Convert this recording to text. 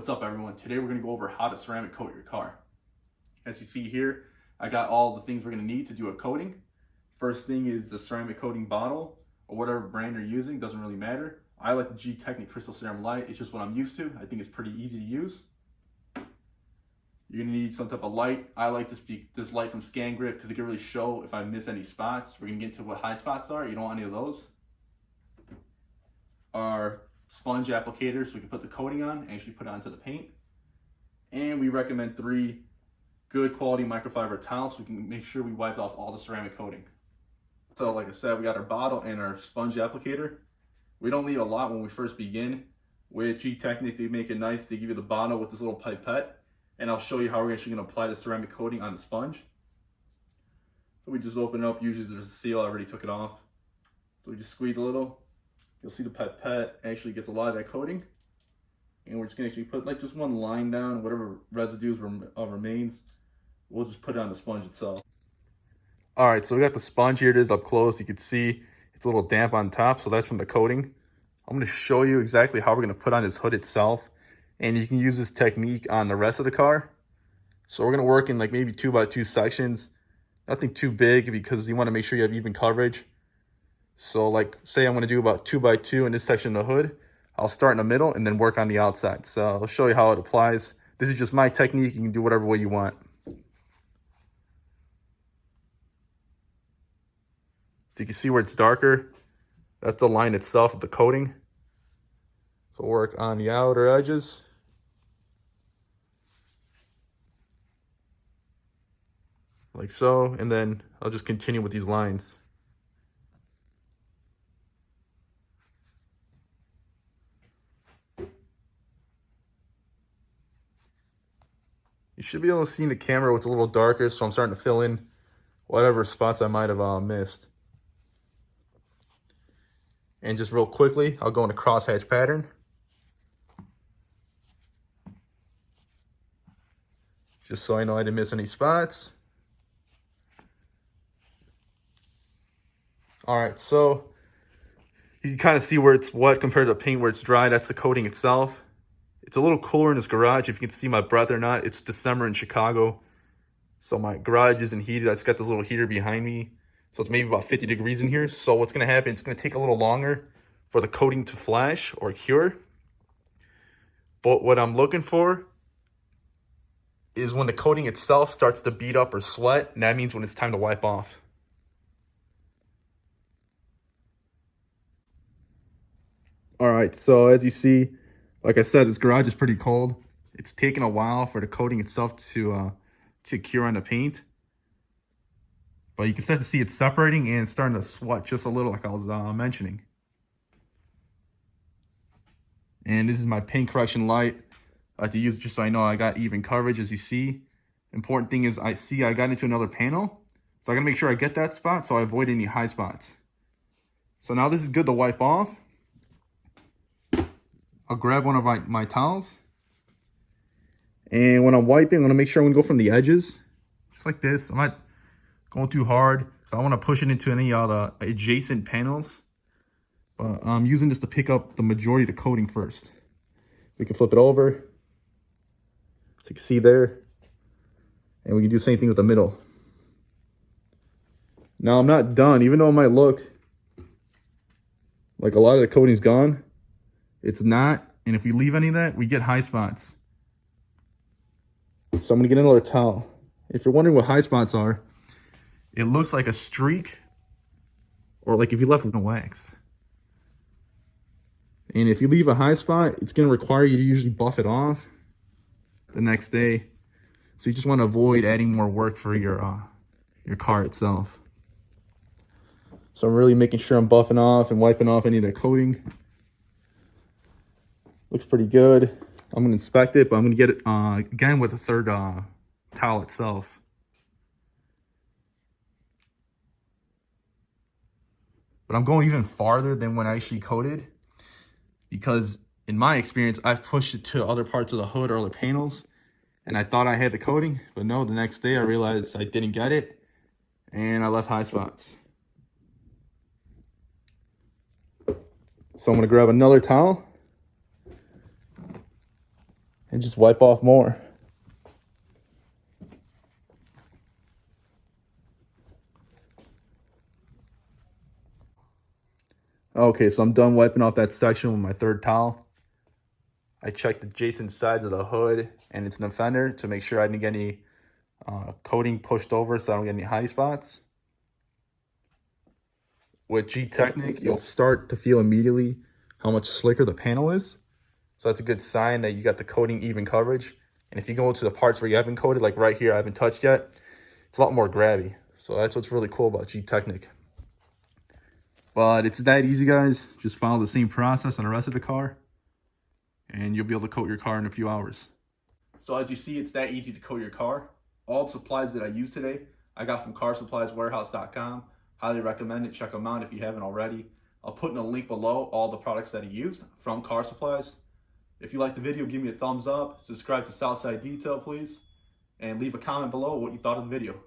What's up, everyone? Today we're going to go over how to ceramic coat your car. As you see here, I got all the things we're going to need to do a coating. First thing is the ceramic coating bottle, or whatever brand you're using, doesn't really matter. I like the Gtechniq Crystal Serum Light. It's just what I'm used to. I think it's pretty easy to use. You're going to need some type of light. I like this light from ScanGrip because it can really show if I miss any spots. We're going to get into what high spots are. You don't want any of those. Our sponge applicator, so we can put the coating on and actually put it onto the paint. And we recommend 3 good quality microfiber towels so we can make sure we wipe off all the ceramic coating. So like I said, we got our bottle and our sponge applicator. We don't need a lot when we first begin. With Gtechniq, they make it nice. They give you the bottle with this little pipette, and I'll show you how we're actually going to apply the ceramic coating on the sponge. So we just open it up. Usually there's a seal. I already took it off. So we just squeeze a little. You'll see the pipette actually gets a lot of that coating. And we're just going to actually put like just one line down. Whatever residues remains, we'll just put it on the sponge itself. All right, so we got the sponge here. It is up close. You can see it's a little damp on top, so that's from the coating. I'm going to show you exactly how we're going to put on this hood itself. And you can use this technique on the rest of the car. So we're going to work in like maybe 2x2 sections. Nothing too big because you want to make sure you have even coverage. So like say I'm going to do about 2x2 in this section of the hood. I'll start in the middle and then work on the outside. So I'll show you how it applies. This is just my technique. You can do whatever way you want. So you can see where it's darker. That's the line itself of the coating. So work on the outer edges. Like so. And then I'll just continue with these lines. You should be able to see in the camera what's a little darker, so I'm starting to fill in whatever spots I might have missed. And just real quickly, I'll go in a crosshatch pattern. Just so I know I didn't miss any spots. All right, so you can kind of see where it's wet compared to the paint where it's dry. That's the coating itself. It's a little cooler in this garage. If you can see my breath or not, it's December in Chicago. So my garage isn't heated. I just got this little heater behind me. So it's maybe about 50 degrees in here. So what's going to happen, it's going to take a little longer for the coating to flash or cure. But what I'm looking for is when the coating itself starts to bead up or sweat, and that means when it's time to wipe off. All right, so as you see, like I said, this garage is pretty cold. It's taken a while for the coating itself to cure on the paint. But you can start to see it's separating and it's starting to sweat just a little like I was mentioning. And this is my paint correction light. I like to use it just so I know I got even coverage. As you see, important thing is I got into another panel. So I gotta make sure I get that spot so I avoid any high spots. So now this is good to wipe off. I'll grab one of my towels. And when I'm wiping, I'm gonna make sure I'm gonna go from the edges. Just like this. I'm not going too hard because I want to push it into any of the adjacent panels. But I'm using this to pick up the majority of the coating first. We can flip it over. So you can see there. And we can do the same thing with the middle. Now I'm not done. Even though it might look like a lot of the coating's gone, it's not. And if we leave any of that, we get high spots. So I'm going to get another towel. If you're wondering what high spots are, it looks like a streak or like if you left no wax. And if you leave a high spot, it's going to require you to usually buff it off the next day. So you just want to avoid adding more work for your car itself. So I'm really making sure I'm buffing off and wiping off any of the coating. Looks pretty good. I'm going to inspect it, but I'm going to get it again with a third towel itself. But I'm going even farther than when I actually coated, because in my experience, I've pushed it to other parts of the hood or other panels, and I thought I had the coating, but no, the next day I realized I didn't get it, and I left high spots. So I'm going to grab another towel. and just wipe off more. Okay, so I'm done wiping off that section with my third towel. I checked the adjacent sides of the hood and its fender to make sure I didn't get any coating pushed over so I don't get any high spots. With Gtechniq, you'll start to feel immediately how much slicker the panel is. So that's a good sign that you got the coating even coverage. And if you go into the parts where you haven't coated, like right here, I haven't touched yet, it's a lot more grabby. So that's what's really cool about Gtechniq. But it's that easy, guys. Just follow the same process on the rest of the car, and you'll be able to coat your car in a few hours. So as you see, it's that easy to coat your car. All the supplies that I used today, I got from carsupplieswarehouse.com. Highly recommend it. Check them out if you haven't already. I'll put in a link below all the products that I used from Car Supplies. If you liked the video, give me a thumbs up. Subscribe to Southside Detail, please. And leave a comment below what you thought of the video.